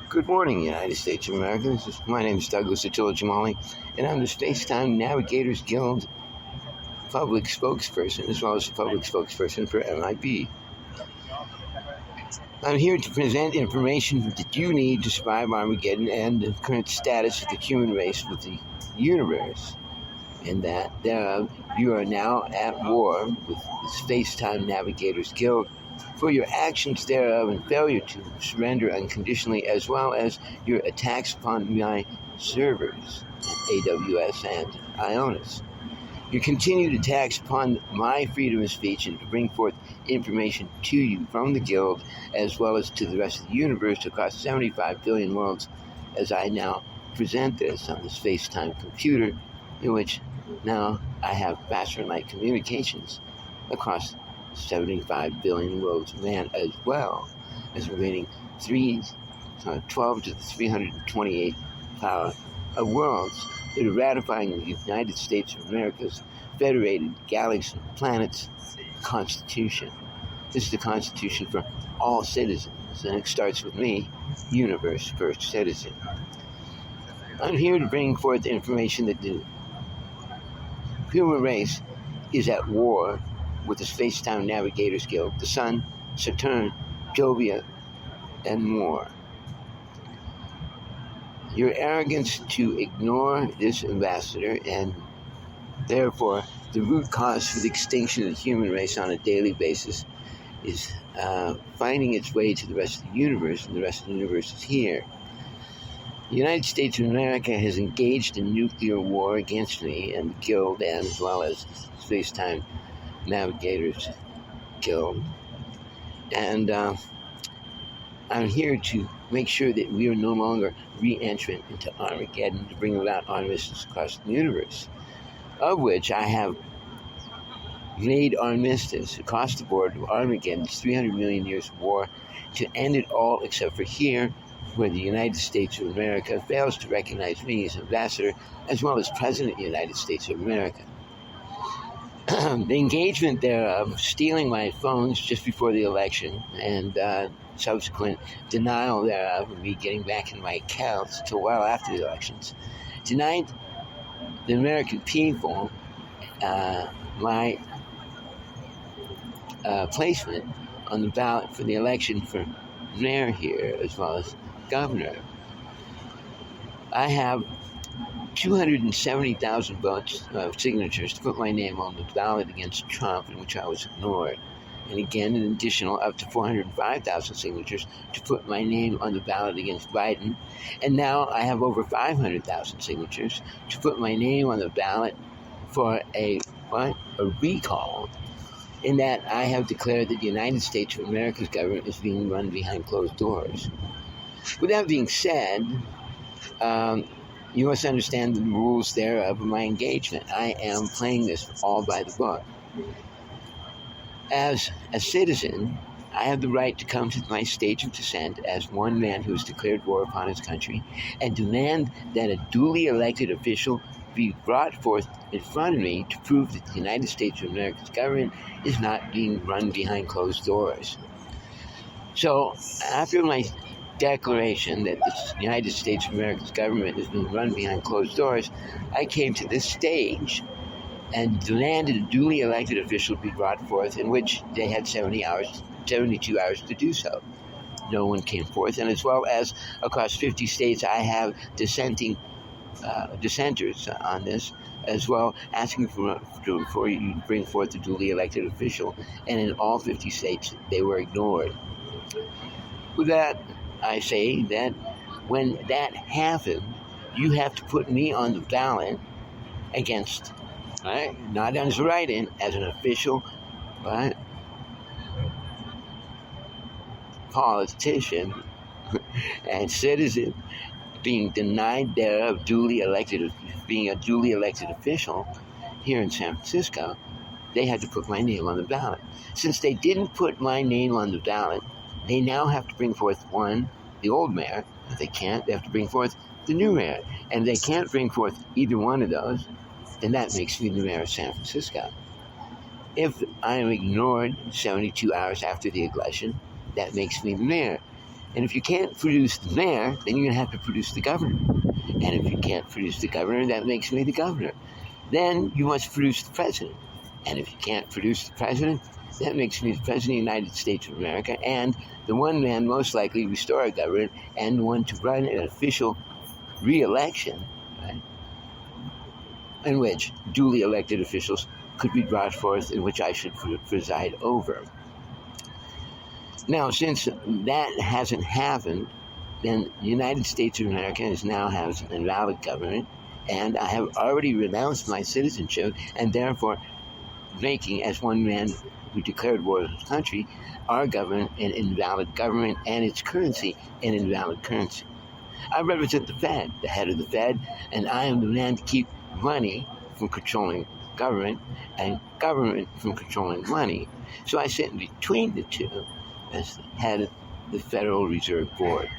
Good morning, United States of America. My name is Douglas Attila Jamali, and I'm the Space Time Navigators Guild public spokesperson, as well as the public spokesperson for MIB. I'm here to present information that you need to survive Armageddon and the current status of the human race with the universe, and that you are now at war with the Space Time Navigators Guild for your actions thereof and failure to surrender unconditionally, as well as your attacks upon my servers, AWS and Ionis. Your continued attacks upon my freedom of speech and to bring forth information to you from the Guild, as well as to the rest of the universe across 75 billion worlds, as I now present this on the space-time computer, in which now I have faster light communications across 75 billion worlds of man, as well as remaining 12 to the 328 power of worlds that are ratifying the United States of America's Federated Galaxy Planets Constitution. This is the Constitution for all citizens, and it starts with me, Universe First Citizen. I'm here to bring forth information that the human race is at war with the Space Time Navigators Guild, the Sun, Saturn, Jovia, and more. Your arrogance to ignore this ambassador, and therefore the root cause for the extinction of the human race on a daily basis, is finding its way to the rest of the universe, and the rest of the universe is here. The United States of America has engaged in nuclear war against me and the Guild, and as well as the Space Time Navigators Guild, and I'm here to make sure that we are no longer re-entrant into Armageddon to bring about armistice across the universe, of which I have made armistice across the board of Armageddon's 300 million years of war to end it all except for here, where the United States of America fails to recognize me as ambassador, as well as President of the United States of America. The engagement thereof, stealing my phones just before the election, and subsequent denial thereof of me getting back in my accounts until well after the elections, denied the American people my placement on the ballot for the election for mayor here, as well as governor. I have 270,000 votes of signatures to put my name on the ballot against Trump, in which I was ignored. And again, an additional up to 405,000 signatures to put my name on the ballot against Biden. And now I have over 500,000 signatures to put my name on the ballot for a recall, in that I have declared that the United States of America's government is being run behind closed doors. With that being said, you must understand the rules thereof of my engagement. I am playing this all by the book. As a citizen, I have the right to come to my stage of descent as one man who has declared war upon his country and demand that a duly elected official be brought forth in front of me to prove that the United States of America's government is not being run behind closed doors. So, after my declaration that the United States of America's government is being run behind closed doors, I came to this stage and demanded a duly elected official be brought forth, in which they had 72 hours to do so. No one came forth, and as well as across 50 states, I have dissenters on this, as well, asking for you to bring forth a duly elected official, and in all 50 states, they were ignored. With that, I say that when that happened, you have to put me on the ballot against, not as a write-in, as an official, politician and citizen, being denied thereof being a duly elected official here in San Francisco. They had to put my name on the ballot. Since they didn't put my name on the ballot, they now have to bring forth the old mayor. If they can't, they have to bring forth the new mayor. And if they can't bring forth either one of those, then that makes me the mayor of San Francisco. If I am ignored 72 hours after the election, that makes me the mayor. And if you can't produce the mayor, then you're going to have to produce the governor. And if you can't produce the governor, that makes me the governor. Then you must produce the president. And if you can't produce the president, that makes me the president of the United States of America and the one man most likely to restore our government and the one to run an official re-election, right, in which duly elected officials could be brought forth, in which I should preside over. Now, since that hasn't happened, then the United States of America now has an invalid government, and I have already renounced my citizenship, and therefore making, as one man who declared war on his country, our government an invalid government and its currency an invalid currency. I represent the Fed, the head of the Fed, and I am the man to keep money from controlling government and government from controlling money. So I sit in between the two as the head of the Federal Reserve Board.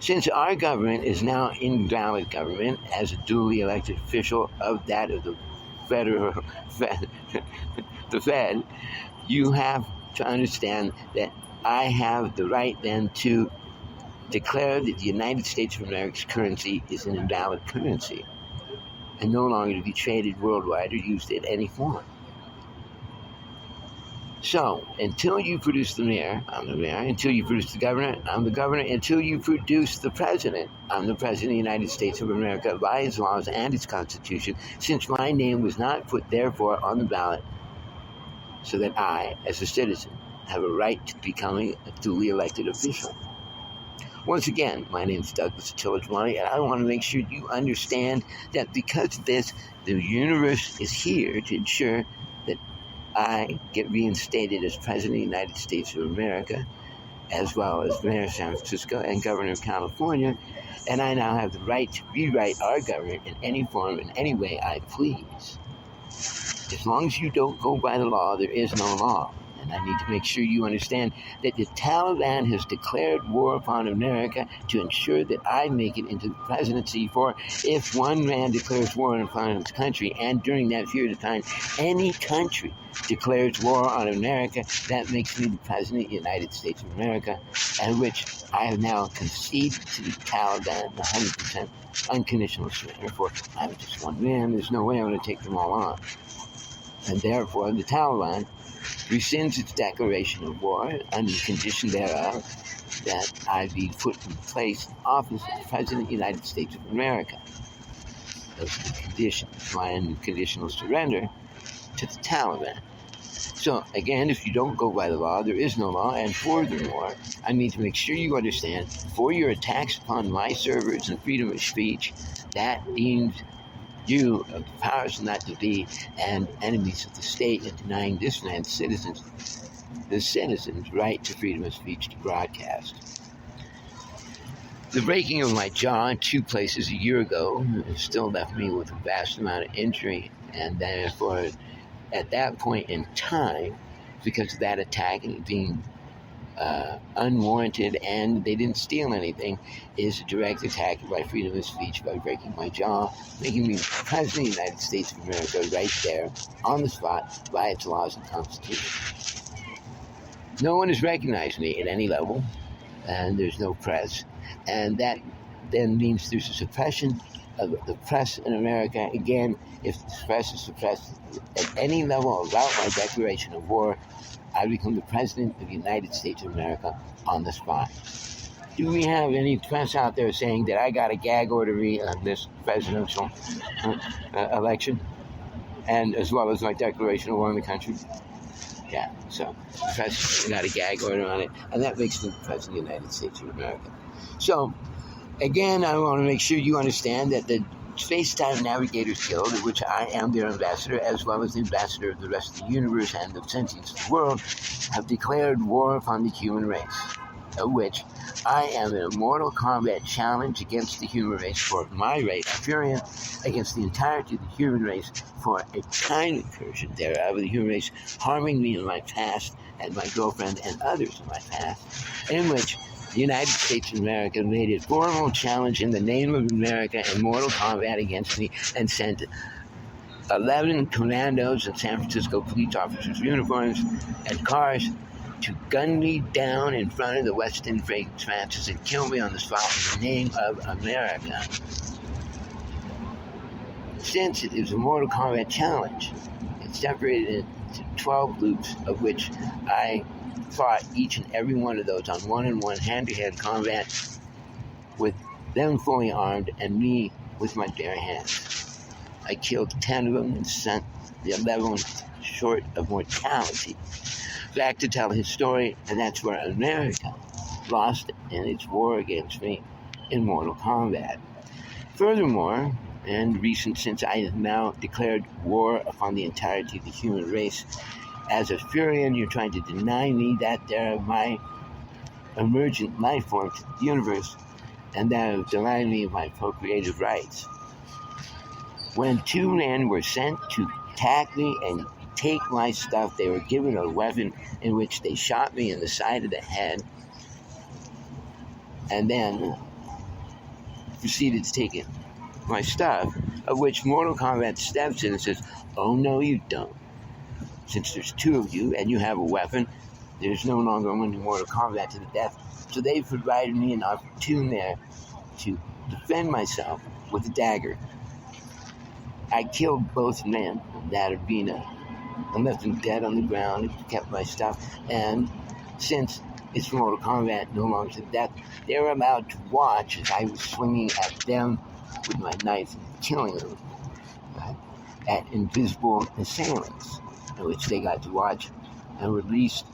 Since our government is now invalid government as a duly elected official of that of the the Fed, you have to understand that I have the right then to declare that the United States of America's currency is an invalid currency and no longer to be traded worldwide or used in any form. So, until you produce the mayor, I'm the mayor. Until you produce the governor, I'm the governor. Until you produce the president, I'm the president of the United States of America by its laws and its Constitution, since my name was not put, therefore, on the ballot, so that I, as a citizen, have a right to becoming a duly elected official. Once again, my name is Douglas Tillich, and I want to make sure you understand that because of this, the universe is here to ensure that I get reinstated as President of the United States of America, as well as Mayor of San Francisco and Governor of California, and I now have the right to rewrite our government in any form, in any way I please. As long as you don't go by the law, there is no law. And I need to make sure you understand that the Taliban has declared war upon America to ensure that I make it into the presidency. For if one man declares war upon his country, and during that period of time, any country declares war on America, that makes me the president of the United States of America, and which I have now conceded to the Taliban 100% unconditional surrender. For I'm just one man, there's no way I'm going to take them all on. And therefore, the Taliban rescinds its declaration of war under the condition thereof that I be put in place in office as President of the United States of America. Those are the conditions, my unconditional surrender to the Taliban. So, again, if you don't go by the law, there is no law, and furthermore, I need to make sure you understand, for your attacks upon my servers and freedom of speech, that deems you of the powers not to be and enemies of the state and denying this man's citizens, the citizens' right to freedom of speech to broadcast. The breaking of my jaw in 2 places a year ago still left me with a vast amount of injury, and therefore, at that point in time, because of that attack and being unwarranted and they didn't steal anything, is a direct attack of my freedom of speech by breaking my jaw, making me President of the United States of America right there, on the spot, by its laws and Constitution. No one has recognized me at any level, and there's no press, and that then means there's a suppression of the press in America. Again, if the press is suppressed at any level about my declaration of war, I become the President of the United States of America on the spot. Do we have any press out there saying that I got a gag order on this presidential election, and as well as my declaration of war in the country? Yeah, so the president got a gag order on it, and that makes me the President of the United States of America. So, again, I want to make sure you understand that the Space Time Navigators Guild, of which I am their ambassador, as well as the ambassador of the rest of the universe and the sentience of the world, have declared war upon the human race, of which I am in a mortal combat challenge against the human race for my right, Furion, against the entirety of the human race for a kind incursion thereof, the human race harming me in my past and my girlfriend and others in my past, in which the United States of America made a formal challenge in the name of America in mortal combat against me and sent 11 commandos and San Francisco police officers' uniforms and cars to gun me down in front of the Western fences and kill me on the spot in the name of America. Since it is a Mortal Kombat challenge, it's separated into 12 loops, of which I fought each and every one of those on one-on-one hand-to-hand combat with them fully armed and me with my bare hands. I killed 10 of them and sent the 11th short of mortality back to tell his story, and that's where America lost in its war against me in Mortal Kombat. Furthermore, and recent since I have now declared war upon the entirety of the human race, as a Furian, you're trying to deny me that they're my emergent life forms in the universe, and that have denied me of my procreative rights. When 2 men were sent to attack me and take my stuff, they were given a weapon in which they shot me in the side of the head, and then proceeded to take it. My stuff, of which Mortal Kombat steps in and says, "Oh no, you don't. Since there's 2 of you and you have a weapon, there's no longer only Mortal Kombat to the death." So they provided me an opportunity there to defend myself with a dagger. I killed both men, that of Bina. I left them dead on the ground and kept my stuff. And since it's Mortal Kombat, no longer to death, they were allowed to watch as I was swinging at them with my knife and killing them at invisible assailants, in which they got to watch and released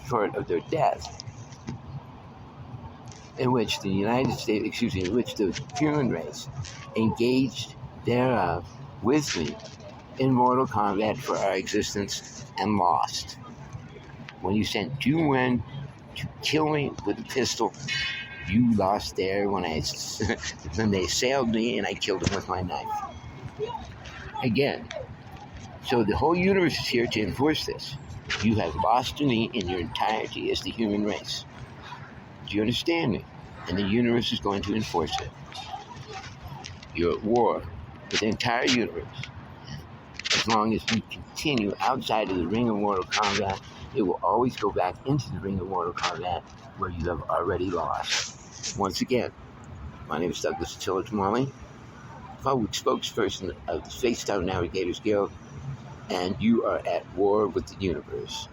short of their death, in which the in which the human race engaged thereof with me in Mortal Kombat for our existence and lost. When you sent 2 men to kill me with a pistol, you lost there when they assailed me and I killed them with my knife. Again, so the whole universe is here to enforce this. You have lost to me in your entirety as the human race. Do you understand me? And the universe is going to enforce it. You're at war with the entire universe. As long as you continue outside of the ring of Mortal Kombat, it will always go back into the ring of Mortal Kombat where you have already lost. Once again, my name is Douglas Attila Tamale, public spokesperson of the Space Time Navigators Guild, and you are at war with the universe.